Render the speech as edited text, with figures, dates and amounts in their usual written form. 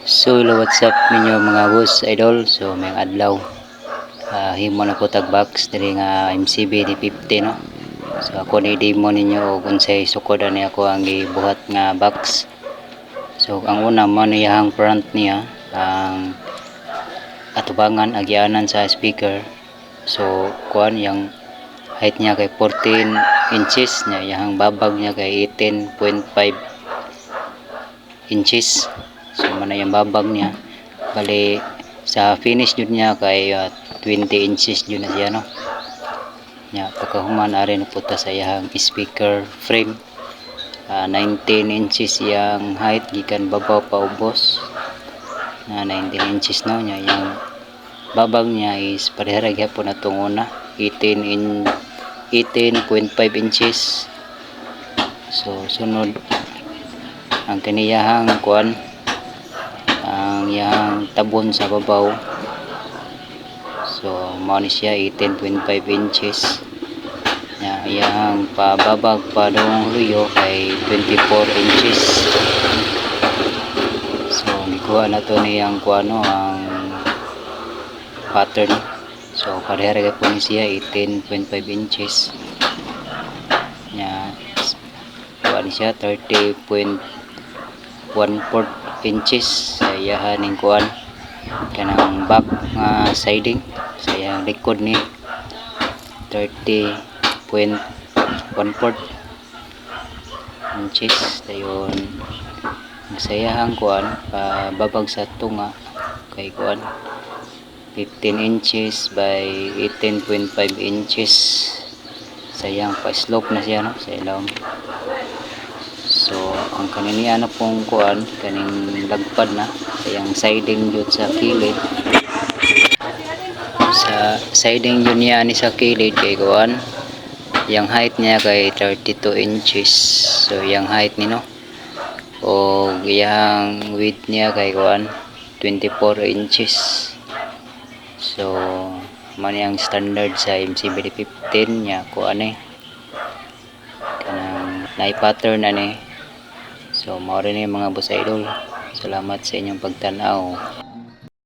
So hello, what's up ninyo mga boss idol. So may adlaw himo na ko tag box diri nga MCB D50 no. So ako ni demo ninyo og unsay sukod ani ako ang gibuhat nga box. So ang una mo niyang front niya ang atubangan agyanan sa speaker. So kuan yang height niya kay 14 inches niya, yang babag niya kay 18.5 inches. So mana yung babag niya bali sa finish jud niya kay 20 inches jud na siya no nya pagkahuman ari na puta sa iyang speaker frame. 19 inches yang height gikan babaw pa ubos na 19 inches no nya yang babag niya is parehara gyapon atong una 18.5 inches. So sunod ang kaniyahang kuan ang yang tabon sa babaw. So mao ni siya 18.5 inches nya yang pababag pa dong luyo kay 24 inches. So gikuha na to niyang kuano ang pattern. So parehara gyapon ni siya 18.5 inches nya kuha ni siya 30.14 inches sa iyahaning kuan kanang back siding sa iyang likod ni 30.14 inches dayon sa iyahang kuan babag sa tunga kay kuan 15 inches by 18.5 inches sa iyang pa-slope na siya no sa ilawom. So ang kaniniya na pong kuan kaning lagpad na sayang siding jud sa kilid, sa siding jud niya ni sa kilid kay kuan yang height niya kay 32 inches. So yang height ni no o yang width niya kay kuan 24 inches. So man yang standard sa MCB D15 nya kuan kanang nai pattern ani. So mao rin mga boss idol. Salamat sa inyong pagtanaw.